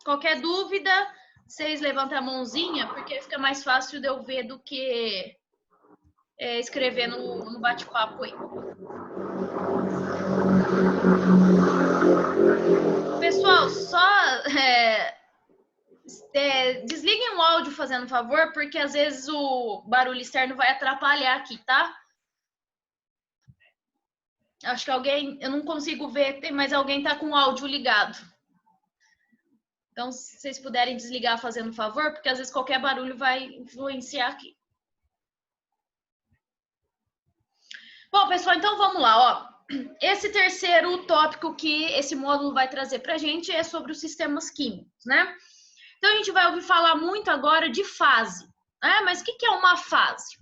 Qualquer dúvida, vocês levantem a mãozinha, porque fica mais fácil de eu ver do que escrever no bate-papo aí. Pessoal, só desliguem o áudio fazendo favor, porque às vezes o barulho externo vai atrapalhar aqui, tá? Acho que alguém, eu não consigo ver, mas alguém tá com o áudio ligado. Então, se vocês puderem desligar fazendo favor, porque às vezes qualquer barulho vai influenciar aqui. Bom, pessoal, então vamos lá, ó. Esse terceiro tópico que esse módulo vai trazer pra gente é sobre os sistemas químicos, né? Então, a gente vai ouvir falar muito agora de fase, né? Mas o que é uma fase?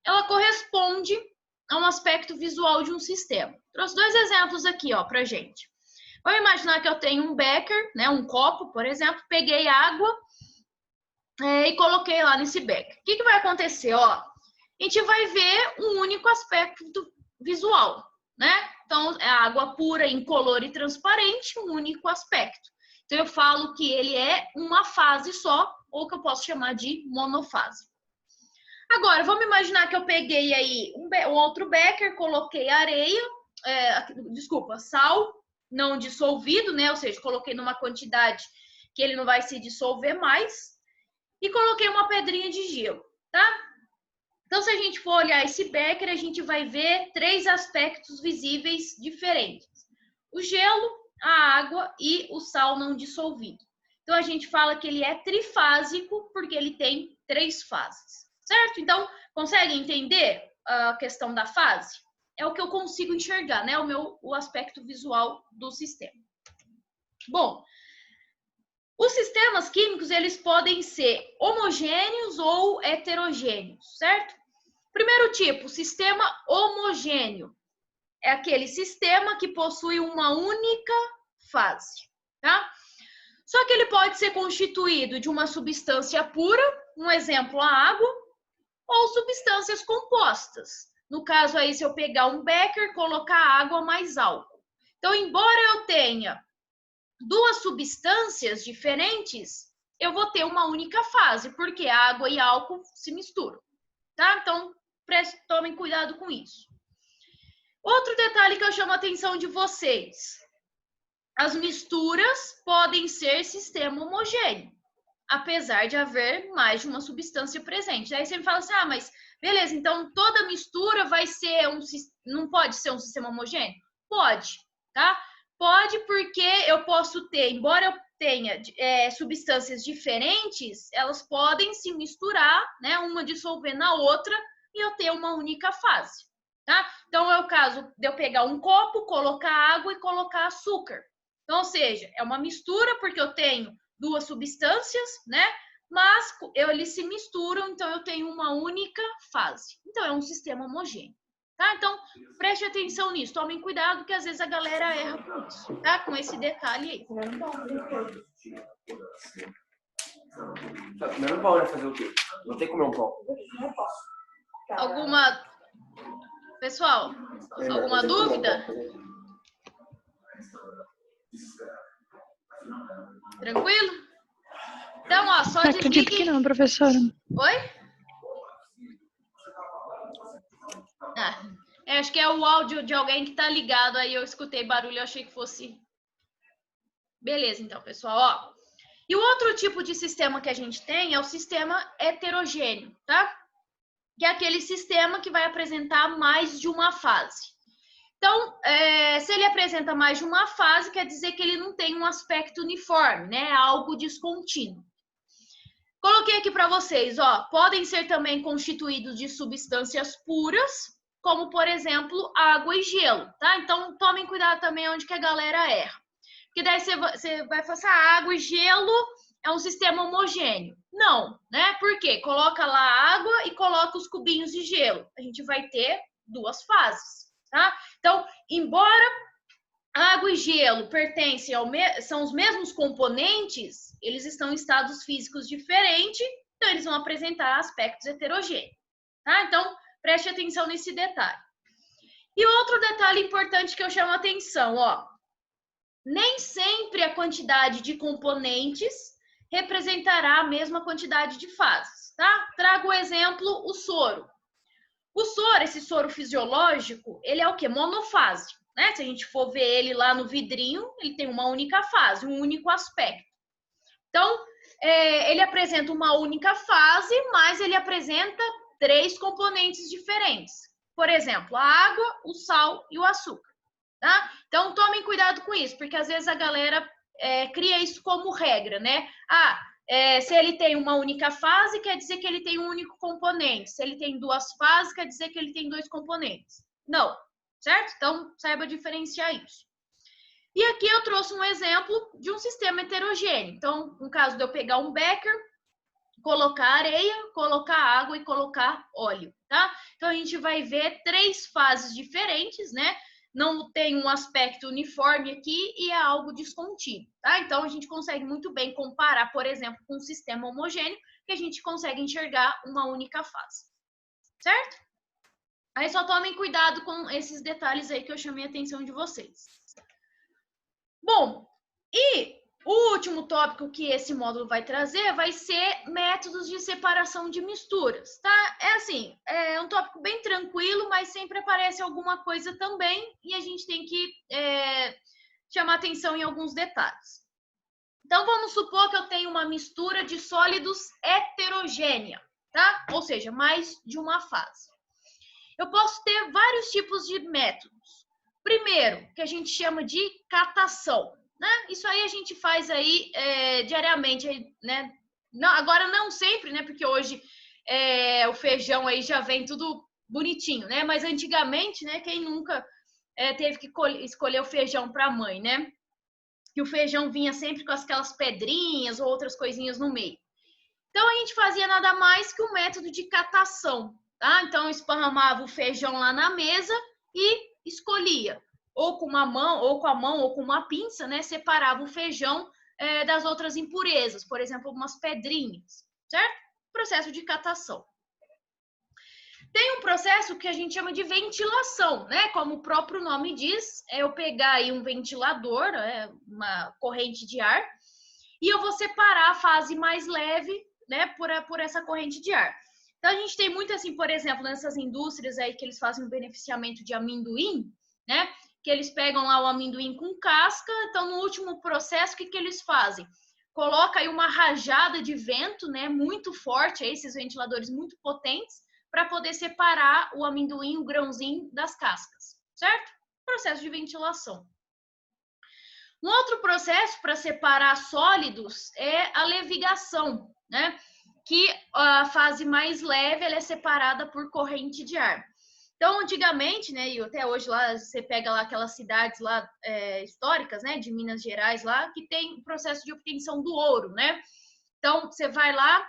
Ela corresponde a um aspecto visual de um sistema. Trouxe dois exemplos aqui, ó, pra gente. Vamos imaginar que eu tenho um becker, né, um copo, por exemplo, peguei água e coloquei lá nesse becker. O que vai acontecer? Ó, a gente vai ver um único aspecto visual, né? Então, é água pura, incolor e transparente, um único aspecto. Então, eu falo que ele é uma fase só, ou que eu posso chamar de monofase. Agora, vamos imaginar que eu peguei aí um outro becker, coloquei areia, sal não dissolvido, né? Ou seja, coloquei numa quantidade que ele não vai se dissolver mais, e coloquei uma pedrinha de gelo, tá? Então, se a gente for olhar esse becker, a gente vai ver três aspectos visíveis diferentes: o gelo, a água e o sal não dissolvido. Então, a gente fala que ele é trifásico porque ele tem três fases, certo? Então, consegue entender a questão da fase? É o que eu consigo enxergar, né? O aspecto visual do sistema. Bom, os sistemas químicos, eles podem ser homogêneos ou heterogêneos, certo? Primeiro tipo, sistema homogêneo. É aquele sistema que possui uma única fase, tá? Só que ele pode ser constituído de uma substância pura, um exemplo, a água, ou substâncias compostas. No caso aí, se eu pegar um becker, colocar água mais álcool. Então, embora eu tenha duas substâncias diferentes, eu vou ter uma única fase, porque água e álcool se misturam, tá? Então, tomem cuidado com isso. Outro detalhe que eu chamo a atenção de vocês: as misturas podem ser sistema homogêneo, apesar de haver mais de uma substância presente. Aí você me fala assim, mas beleza, então toda mistura vai ser não pode ser um sistema homogêneo? Pode, tá? Pode, porque eu posso ter, embora eu tenha substâncias diferentes, elas podem se misturar, né, uma dissolver na outra, e eu ter uma única fase, tá? Então é o caso de eu pegar um copo, colocar água e colocar açúcar. Então, ou seja, é uma mistura porque eu tenho duas substâncias, né? Mas eles se misturam, então eu tenho uma única fase. Então, é um sistema homogêneo, tá? Então, preste atenção nisso. Tomem cuidado, que às vezes a galera erra com isso, tá? Com esse detalhe aí. Tá comendo pão, né? Fazer o quê? Não tem que comer um pão. Alguma... Pessoal, alguma dúvida? Tranquilo? Então, ó, só desliguem... Acredito que não, professora. Oi? Acho que é o áudio de alguém que tá ligado aí, eu escutei barulho, eu achei que fosse... Beleza, então, pessoal, ó. E o outro tipo de sistema que a gente tem é o sistema heterogêneo, tá? Que é aquele sistema que vai apresentar mais de uma fase. Então, se ele apresenta mais de uma fase, quer dizer que ele não tem um aspecto uniforme, né? Algo descontínuo. Coloquei aqui para vocês, ó, podem ser também constituídos de substâncias puras, como, por exemplo, água e gelo, tá? Então, tomem cuidado também onde que a galera erra. Porque daí você vai falar assim, água e gelo é um sistema homogêneo. Não, né? Por quê? Coloca lá a água e coloca os cubinhos de gelo. A gente vai ter duas fases, tá? Então, embora água e gelo pertencem são os mesmos componentes, eles estão em estados físicos diferentes, então eles vão apresentar aspectos heterogêneos, tá? Então, preste atenção nesse detalhe. E outro detalhe importante que eu chamo a atenção, ó. nem sempre a quantidade de componentes representará a mesma quantidade de fases, tá? Trago o exemplo, o soro. O soro, esse soro fisiológico, ele é o quê? Monofásico, né? Se a gente for ver ele lá no vidrinho, ele tem uma única fase, um único aspecto. Então, ele apresenta uma única fase, mas ele apresenta 3 componentes diferentes. Por exemplo, a água, o sal e o açúcar. Tá? Então, tomem cuidado com isso, porque às vezes a galera cria isso como regra, né? Se ele tem uma única fase, quer dizer que ele tem um único componente. Se ele tem 2 fases, quer dizer que ele tem 2 componentes. Não, certo? Então, saiba diferenciar isso. E aqui eu trouxe um exemplo de um sistema heterogêneo. Então, no caso de eu pegar um becker, colocar areia, colocar água e colocar óleo, tá? Então, a gente vai ver 3 fases diferentes, né? Não tem um aspecto uniforme aqui e é algo descontínuo, tá? Então, a gente consegue muito bem comparar, por exemplo, com um sistema homogêneo, que a gente consegue enxergar uma única fase, certo? Aí só tomem cuidado com esses detalhes aí que eu chamei a atenção de vocês. Bom, e o último tópico que esse módulo vai trazer vai ser métodos de separação de misturas, tá? É assim, é um tópico bem tranquilo, mas sempre aparece alguma coisa também e a gente tem que chamar atenção em alguns detalhes. Então, vamos supor que eu tenho uma mistura de sólidos heterogênea, tá? Ou seja, mais de uma fase. Eu posso ter vários tipos de métodos. Primeiro, que a gente chama de catação, né? Isso aí a gente faz aí diariamente, né? Não, agora não sempre, né? Porque hoje o feijão aí já vem tudo bonitinho, né? Mas antigamente, né? Quem nunca teve que escolher o feijão para a mãe, né? Que o feijão vinha sempre com aquelas pedrinhas ou outras coisinhas no meio. Então, a gente fazia nada mais que um método de catação, tá? Então, esparramava o feijão lá na mesa e escolhia, ou com uma mão, ou com a mão, ou com uma pinça, né? Separava o feijão das outras impurezas, por exemplo, algumas pedrinhas, certo? Processo de catação. Tem um processo que a gente chama de ventilação, né? Como o próprio nome diz, é eu pegar aí um ventilador, uma corrente de ar, e eu vou separar a fase mais leve, né, por essa corrente de ar. Então, a gente tem muito assim, por exemplo, nessas indústrias aí que eles fazem o beneficiamento de amendoim, né, que eles pegam lá o amendoim com casca, então no último processo, o que eles fazem? Coloca aí uma rajada de vento, né, muito forte, aí, esses ventiladores muito potentes, para poder separar o amendoim, o grãozinho das cascas, certo? Processo de ventilação. Um outro processo para separar sólidos é a levigação, né? Que a fase mais leve ela é separada por corrente de ar. Então, antigamente, né, e até hoje lá você pega lá aquelas cidades lá históricas, né, de Minas Gerais lá, que tem o processo de obtenção do ouro, né? Então, você vai lá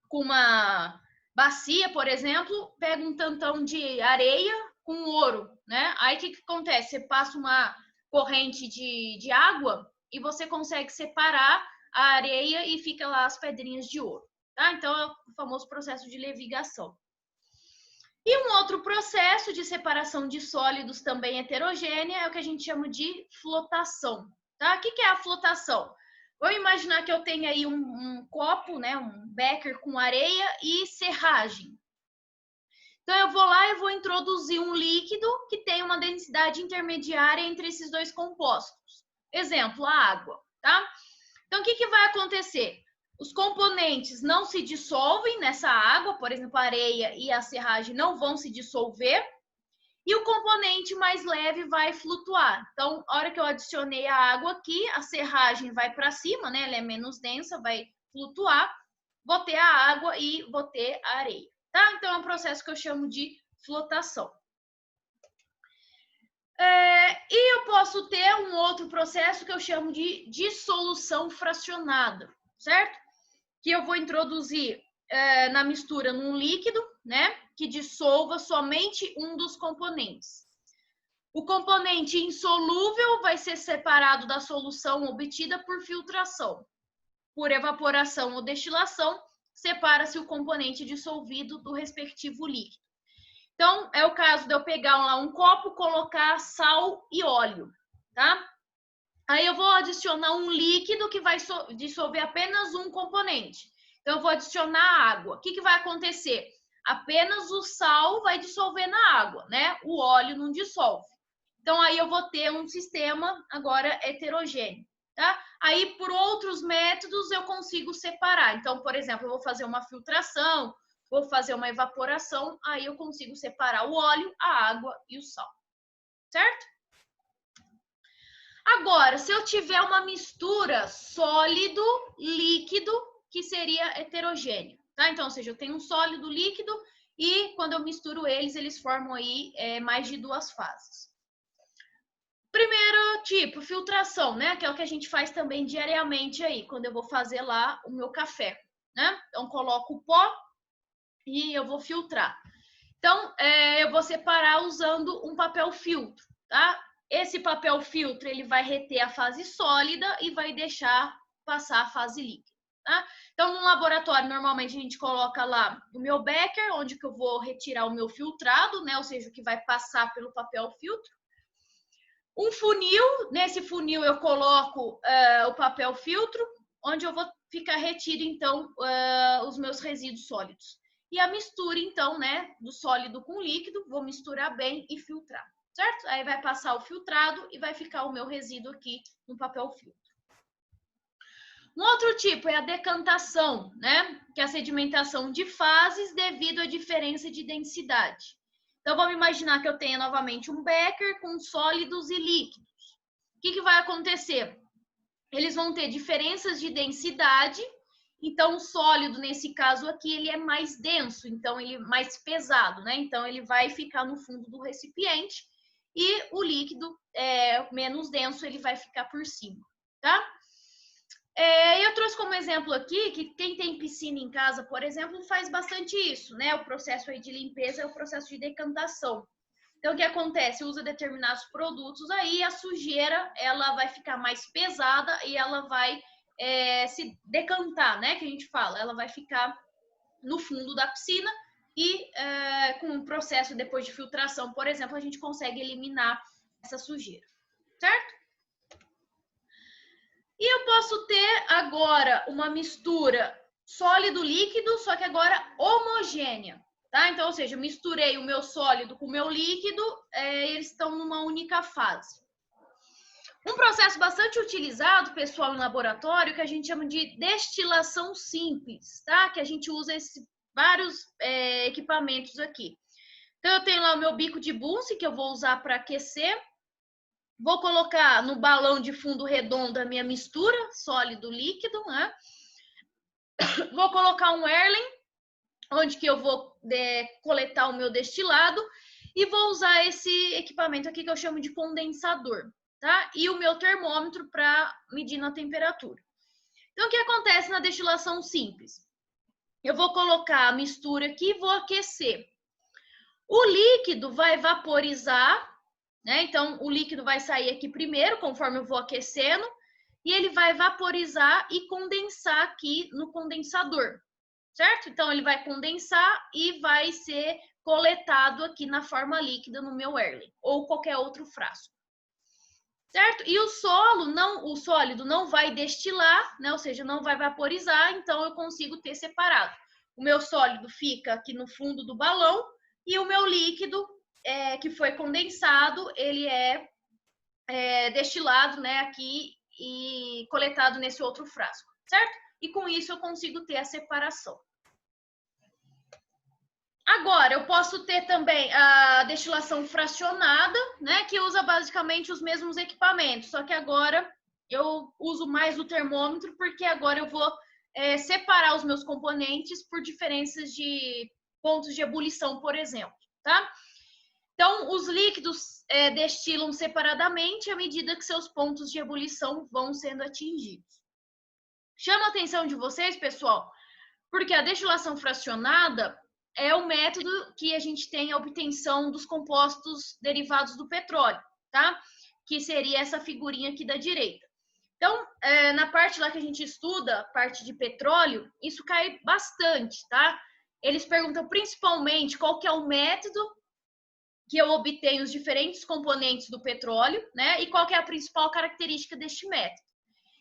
com uma bacia, por exemplo, pega um tantão de areia com ouro, né? Aí o que acontece? Você passa uma corrente de água e você consegue separar a areia e fica lá as pedrinhas de ouro, tá? Então, é o famoso processo de levigação. E um outro processo de separação de sólidos também heterogênea é o que a gente chama de flotação, tá? O que é a flotação? Vamos imaginar que eu tenho aí um copo, né, um becker com areia e serragem. Então, eu vou lá e vou introduzir um líquido que tem uma densidade intermediária entre esses 2 compostos. Exemplo, a água, tá? Então, o que vai acontecer? Os componentes não se dissolvem nessa água, por exemplo, a areia e a serragem não vão se dissolver, e o componente mais leve vai flutuar. Então, a hora que eu adicionei a água aqui, a serragem vai para cima, né? Ela é menos densa, vai flutuar. Vou ter a água e vou ter a areia, tá? Então, é um processo que eu chamo de flotação. E eu posso ter um outro processo que eu chamo de dissolução fracionada, certo? Que eu vou introduzir na mistura num líquido, né? Que dissolva somente um dos componentes. O componente insolúvel vai ser separado da solução obtida por filtração. Por evaporação ou destilação, separa-se o componente dissolvido do respectivo líquido. Então, é o caso de eu pegar lá um copo, colocar sal e óleo, tá? Aí eu vou adicionar um líquido que vai dissolver apenas um componente. Então, eu vou adicionar água. O que vai acontecer? Apenas o sal vai dissolver na água, né? O óleo não dissolve. Então, aí eu vou ter um sistema agora heterogêneo, tá? Aí, por outros métodos, eu consigo separar. Então, por exemplo, eu vou fazer uma filtração, vou fazer uma evaporação, aí eu consigo separar o óleo, a água e o sal, certo? Agora, se eu tiver uma mistura sólido-líquido, que seria heterogêneo, tá? Então, ou seja, eu tenho um sólido líquido e quando eu misturo eles formam aí mais de 2 fases. Primeiro tipo, filtração, né? Aquela que a gente faz também diariamente aí, quando eu vou fazer lá o meu café, né? Então, coloco o pó e eu vou filtrar. Então, eu vou separar usando um papel filtro, tá? Esse papel filtro, ele vai reter a fase sólida e vai deixar passar a fase líquida, tá? Então, no laboratório, normalmente a gente coloca lá o meu becker, onde que eu vou retirar o meu filtrado, né? Ou seja, o que vai passar pelo papel filtro. Um funil, nesse funil eu coloco o papel filtro, onde eu vou ficar retiro, então, os meus resíduos sólidos. E a mistura, então, né, do sólido com líquido, vou misturar bem e filtrar, certo? Aí vai passar o filtrado e vai ficar o meu resíduo aqui no papel filtro. Um outro tipo é a decantação, né? Que é a sedimentação de fases devido à diferença de densidade. Então, vamos imaginar que eu tenha novamente um becker com sólidos e líquidos. O que vai acontecer? Eles vão ter diferenças de densidade. Então, o sólido, nesse caso aqui, ele é mais denso, então ele é mais pesado, né? Então, ele vai ficar no fundo do recipiente e o líquido menos denso, ele vai ficar por cima, tá? Eu trouxe como exemplo aqui que quem tem piscina em casa, por exemplo, faz bastante isso, né? O processo aí de limpeza é o processo de decantação. Então, o que acontece? Usa determinados produtos, aí a sujeira ela vai ficar mais pesada e ela vai se decantar, né? Que a gente fala, ela vai ficar no fundo da piscina e com um processo depois de filtração, por exemplo, a gente consegue eliminar essa sujeira, certo? E eu posso ter agora uma mistura sólido-líquido, só que agora homogênea, tá? Então, ou seja, eu misturei o meu sólido com o meu líquido, eles estão numa única fase. Um processo bastante utilizado, pessoal, em laboratório, que a gente chama de destilação simples, tá? Que a gente usa vários equipamentos aqui. Então, eu tenho lá o meu bico de Bunsen, que eu vou usar para aquecer. Vou colocar no balão de fundo redondo a minha mistura, sólido-líquido, né? Vou colocar um Erlen, onde que eu vou coletar o meu destilado, e vou usar esse equipamento aqui que eu chamo de condensador, tá? E o meu termômetro para medir a temperatura. Então, o que acontece na destilação simples? Eu vou colocar a mistura aqui e vou aquecer. O líquido vai vaporizar, né? Então, o líquido vai sair aqui primeiro, conforme eu vou aquecendo, e ele vai vaporizar e condensar aqui no condensador, certo? Então, ele vai condensar e vai ser coletado aqui na forma líquida no meu Erlen, ou qualquer outro frasco, certo? E o sólido não vai destilar, né? Ou seja, não vai vaporizar, então eu consigo ter separado. O meu sólido fica aqui no fundo do balão e o meu líquido que foi condensado, ele é destilado, né, aqui e coletado nesse outro frasco, certo? E com isso eu consigo ter a separação. Agora, eu posso ter também a destilação fracionada, né, que usa basicamente os mesmos equipamentos, só que agora eu uso mais o termômetro, porque agora eu vou separar os meus componentes por diferenças de pontos de ebulição, por exemplo, tá? Então, os líquidos destilam separadamente à medida que seus pontos de ebulição vão sendo atingidos. Chama a atenção de vocês, pessoal, porque a destilação fracionada é o método que a gente tem a obtenção dos compostos derivados do petróleo, tá? Que seria essa figurinha aqui da direita. Então, na parte lá que a gente estuda, a parte de petróleo, isso cai bastante, tá? Eles perguntam principalmente qual que é o método que eu obtenho os diferentes componentes do petróleo, né? E qual que é a principal característica deste método?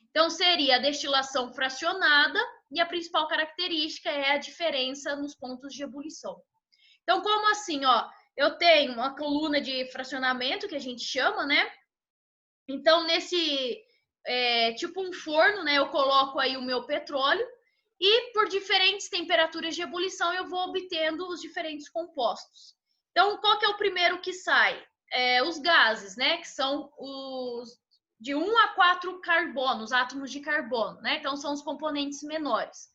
Então, seria a destilação fracionada e a principal característica é a diferença nos pontos de ebulição. Então, como assim, ó? Eu tenho uma coluna de fracionamento, que a gente chama, né? Então, nesse, tipo um forno, né? Eu coloco aí o meu petróleo e por diferentes temperaturas de ebulição eu vou obtendo os diferentes compostos. Então, qual que é o primeiro que sai? Os gases, né? Que são os de 1 a 4 carbonos, átomos de carbono, né? Então, são os componentes menores.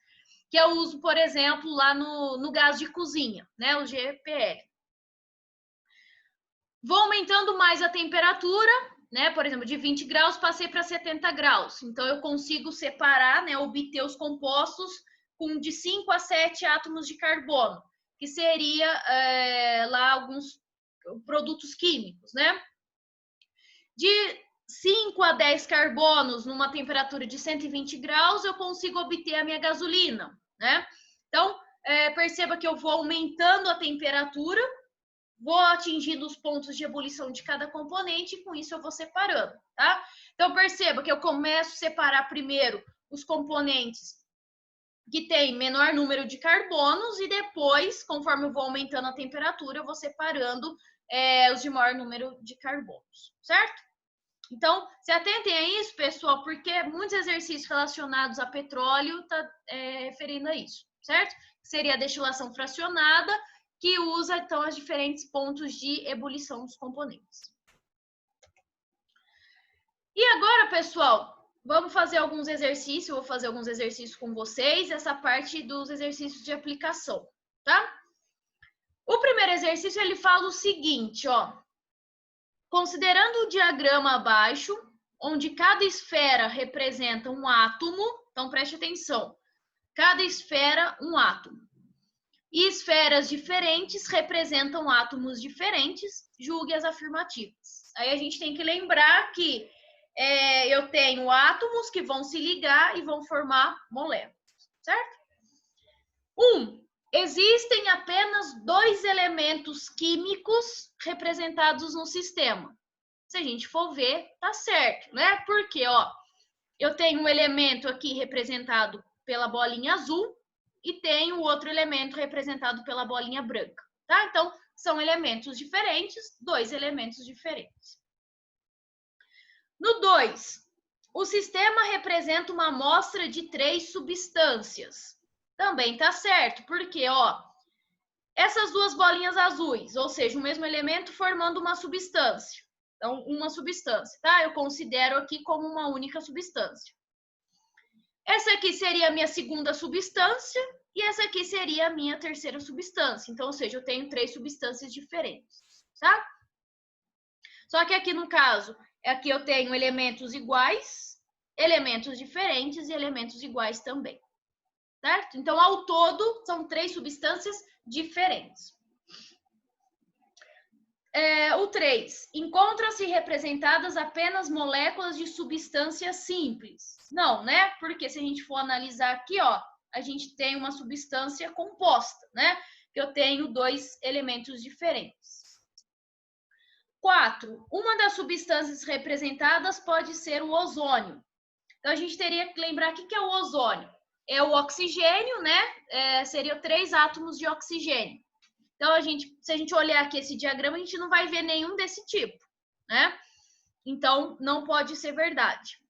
Que eu uso, por exemplo, lá no gás de cozinha, né? O GPL. Vou aumentando mais a temperatura, né? Por exemplo, de 20 graus passei para 70 graus. Então, eu consigo separar, né? Obter os compostos com de 5 a 7 átomos de carbono, que seria lá alguns produtos químicos, né? De 5 a 10 carbonos numa temperatura de 120 graus, eu consigo obter a minha gasolina, né? Então, perceba que eu vou aumentando a temperatura, vou atingindo os pontos de ebulição de cada componente e com isso eu vou separando, tá? Então, perceba que eu começo a separar primeiro os componentes que têm menor número de carbonos e depois, conforme eu vou aumentando a temperatura, eu vou separando os de maior número de carbonos, certo? Então, se atentem a isso, pessoal, porque muitos exercícios relacionados a petróleo estão referindo a isso, certo? Seria a destilação fracionada, que usa, então, os diferentes pontos de ebulição dos componentes. E agora, pessoal, vamos fazer alguns exercícios, eu vou fazer alguns exercícios com vocês, essa parte dos exercícios de aplicação, tá? O primeiro exercício, ele fala o seguinte, ó. Considerando o diagrama abaixo, onde cada esfera representa um átomo, então preste atenção, cada esfera um átomo, e esferas diferentes representam átomos diferentes, julgue as afirmativas. Aí a gente tem que lembrar que eu tenho átomos que vão se ligar e vão formar moléculas, certo? 1. Existem apenas 2 elementos químicos representados no sistema. Se a gente for ver, tá certo, né? Porque, ó, eu tenho um elemento aqui representado pela bolinha azul e tenho outro elemento representado pela bolinha branca, tá? Então, são elementos diferentes, 2 elementos diferentes. No 2, o sistema representa uma amostra de 3 substâncias. Também tá certo, porque, ó, essas 2 bolinhas azuis, ou seja, o mesmo elemento formando uma substância. Então, uma substância, tá? Eu considero aqui como uma única substância. Essa aqui seria a minha segunda substância e essa aqui seria a minha terceira substância. Então, ou seja, eu tenho 3 substâncias diferentes, tá? Só que aqui no caso, aqui eu tenho elementos iguais, elementos diferentes e elementos iguais também, certo? Então, ao todo, são 3 substâncias diferentes. O 3. Encontram-se representadas apenas moléculas de substância simples. Não, né? Porque se a gente for analisar aqui, ó, a gente tem uma substância composta, né? Que eu tenho 2 elementos diferentes. 4. Uma das substâncias representadas pode ser o ozônio. Então, a gente teria que lembrar o que é o ozônio. É o oxigênio, né? Seriam 3 átomos de oxigênio. Então, se a gente olhar aqui esse diagrama, a gente não vai ver nenhum desse tipo, né? Então, não pode ser verdade.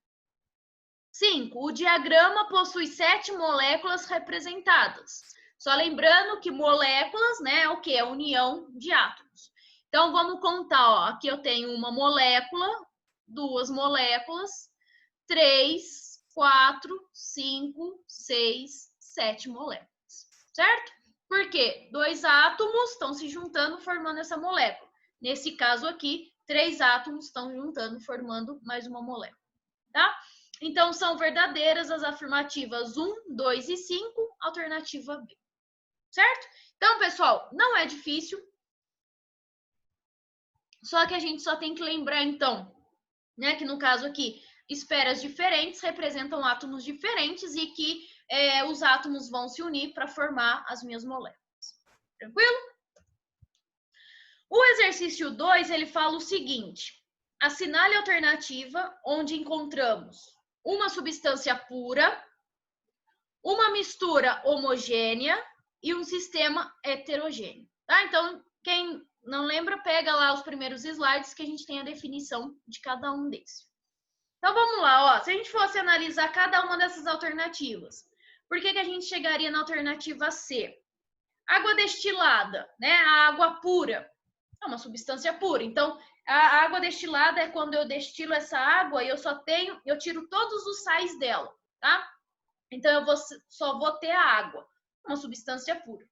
5. O diagrama possui 7 moléculas representadas. Só lembrando que moléculas, né, é o quê? É a união de átomos. Então, vamos contar, ó. Aqui eu tenho uma molécula, 2 moléculas, 3, 4, 5, 6, 7 moléculas, certo? Porque 2 átomos estão se juntando, formando essa molécula. Nesse caso aqui, 3 átomos estão juntando, formando mais uma molécula, tá? Então, são verdadeiras as afirmativas 1, 2 e 5, alternativa B, certo? Então, pessoal, não é difícil. Só que a gente só tem que lembrar, então, né, que no caso aqui, esferas diferentes representam átomos diferentes e que os átomos vão se unir para formar as minhas moléculas. Tranquilo? O exercício 2, ele fala o seguinte: assinale a alternativa onde encontramos uma substância pura, uma mistura homogênea e um sistema heterogêneo. Tá? Então, quem não lembra, pega lá os primeiros slides que a gente tem a definição de cada um desses. Então, vamos lá. Ó. Se a gente fosse analisar cada uma dessas alternativas, por que a gente chegaria na alternativa C? Água destilada, né? A água pura. É uma substância pura. Então, a água destilada é quando eu destilo essa água e eu tiro todos os sais dela, tá? Então, só vou ter a água, uma substância pura.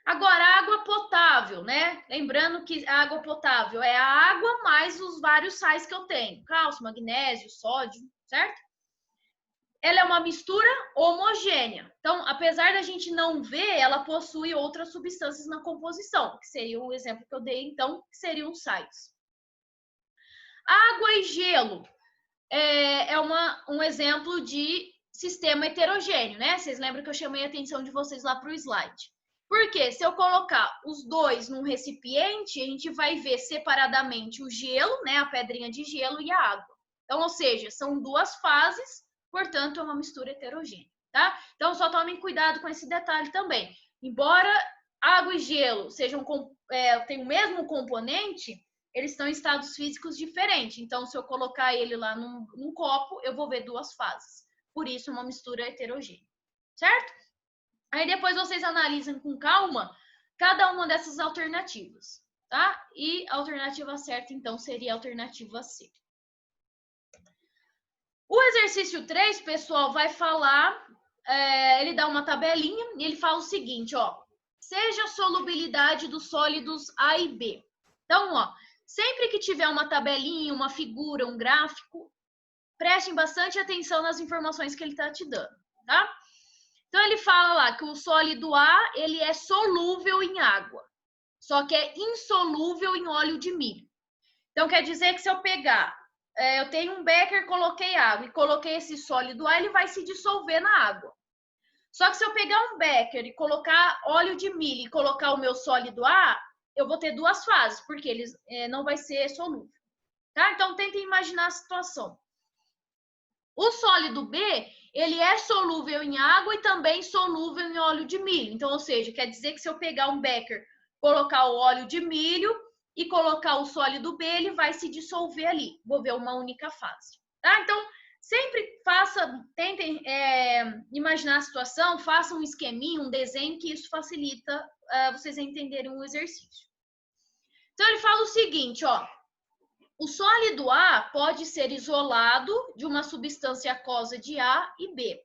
Agora, a água potável, né? Lembrando que a água potável é a água mais os vários sais que eu tenho. Cálcio, magnésio, sódio, certo? Ela é uma mistura homogênea. Então, apesar da gente não ver, ela possui outras substâncias na composição, que seria o exemplo que eu dei, então, que seriam os sais. Água e gelo é um exemplo de sistema heterogêneo, né? Vocês lembram que eu chamei a atenção de vocês lá para o slide. Porque se eu colocar os dois num recipiente, a gente vai ver separadamente o gelo, né? A pedrinha de gelo e a água. Então, ou seja, são duas fases, portanto, é uma mistura heterogênea, tá? Então, só tomem cuidado com esse detalhe também. Embora água e gelo tenham o mesmo componente, eles estão em estados físicos diferentes. Então, se eu colocar ele lá num copo, eu vou ver duas fases. Por isso, uma mistura heterogênea, certo? Aí depois vocês analisam com calma cada uma dessas alternativas, tá? E a alternativa certa, então, seria a alternativa C. O exercício 3, pessoal, vai falar, ele dá uma tabelinha e ele fala o seguinte, ó. Seja a solubilidade dos sólidos A e B. Então, ó, sempre que tiver uma tabelinha, uma figura, um gráfico, prestem bastante atenção nas informações que ele está te dando, tá? Então, ele fala lá que o sólido A, ele é solúvel em água, só que é insolúvel em óleo de milho. Então, quer dizer que se eu pegar, eu tenho um becker, coloquei água e coloquei esse sólido A, ele vai se dissolver na água. Só que se eu pegar um becker e colocar óleo de milho e colocar o meu sólido A, eu vou ter duas fases, porque ele não vai ser solúvel. Tá? Então, tentem imaginar a situação. O sólido B, ele é solúvel em água e também solúvel em óleo de milho. Então, ou seja, quer dizer que se eu pegar um becker, colocar o óleo de milho e colocar o sólido B, ele vai se dissolver ali. Vou ver uma única fase. Tá? Então, sempre tentem imaginar a situação, façam um esqueminha, um desenho, que isso facilita vocês entenderem o exercício. Então, ele fala o seguinte, ó. O sólido A pode ser isolado de uma substância aquosa de A e B,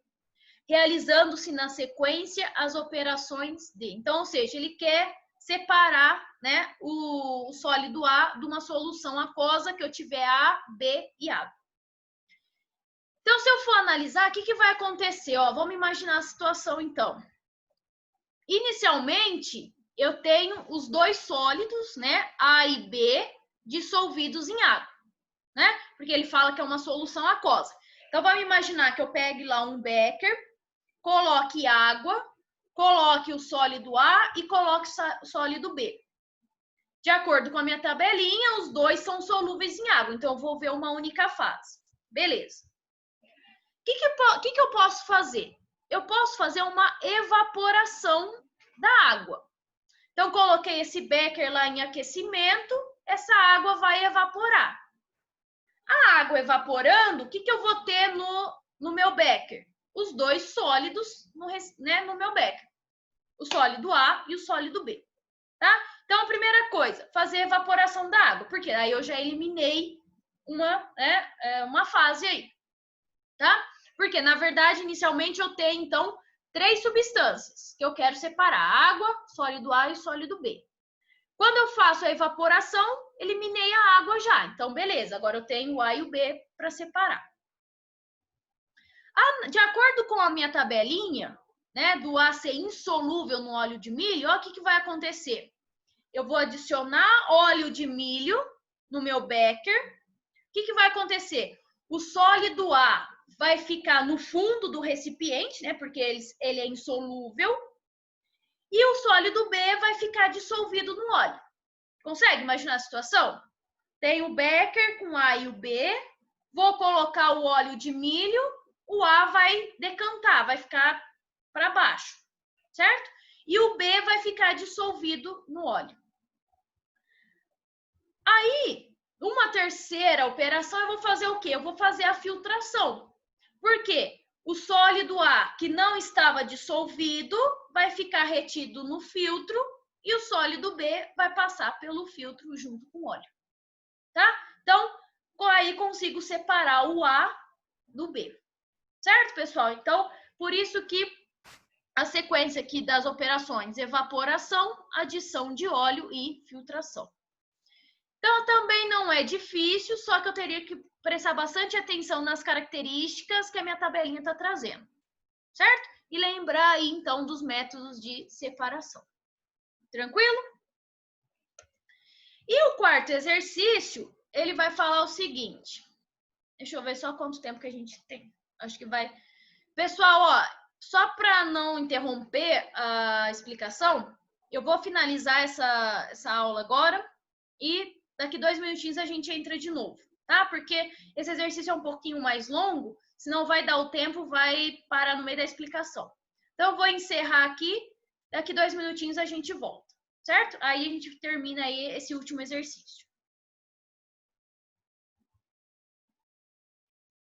realizando-se na sequência as operações D. Então, ou seja, ele quer separar, né, o sólido A de uma solução aquosa que eu tiver A, B e água. Então, se eu for analisar, o que vai acontecer? Ó, vamos imaginar a situação, então. Inicialmente, eu tenho os dois sólidos, né, A e B, dissolvidos em água, né? Porque ele fala que é uma solução aquosa. Então, vamos imaginar que eu pegue lá um becker, coloque água, coloque o sólido A e coloque o sólido B. De acordo com a minha tabelinha, os dois são solúveis em água, então eu vou ver uma única fase. Beleza. O que eu posso fazer? Eu posso fazer uma evaporação da água. Então, coloquei esse becker lá em aquecimento, essa água vai evaporar. A água evaporando, o que eu vou ter no meu becker? Os dois sólidos no meu becker. O sólido A e o sólido B. Tá? Então, a primeira coisa, fazer evaporação da água, porque aí eu já eliminei uma fase aí. Tá? Porque, na verdade, inicialmente eu tenho, então, 3 substâncias que eu quero separar: água, sólido A e sólido B. Quando eu faço a evaporação, eliminei a água já. Então, beleza, agora eu tenho o A e o B para separar. De acordo com a minha tabelinha, né, do A ser insolúvel no óleo de milho, olha o que vai acontecer. Eu vou adicionar óleo de milho no meu becker. O que vai acontecer? O sólido A vai ficar no fundo do recipiente, né, porque ele é insolúvel. E o sólido B vai ficar dissolvido no óleo. Consegue imaginar a situação? Tem o becker com A e o B, vou colocar o óleo de milho, o A vai decantar, vai ficar para baixo, certo? E o B vai ficar dissolvido no óleo. Aí, uma terceira operação, eu vou fazer o quê? Eu vou fazer a filtração. Por quê? O sólido A, que não estava dissolvido, vai ficar retido no filtro e o sólido B vai passar pelo filtro junto com o óleo. Tá? Então, aí consigo separar o A do B. Certo, pessoal? Então, por isso que a sequência aqui das operações: evaporação, adição de óleo e filtração. Então, também não é difícil, só que eu teria que prestar bastante atenção nas características que a minha tabelinha está trazendo, certo? E lembrar aí, então, dos métodos de separação. Tranquilo? E o quarto exercício, ele vai falar o seguinte. Deixa eu ver só quanto tempo que a gente tem. Acho que vai... Pessoal, ó, só para não interromper a explicação, eu vou finalizar essa aula agora e daqui 2 minutinhos a gente entra de novo, tá? Porque esse exercício é um pouquinho mais longo, senão vai dar o tempo, vai parar no meio da explicação. Então, eu vou encerrar aqui, daqui 2 minutinhos a gente volta, certo? Aí a gente termina aí esse último exercício.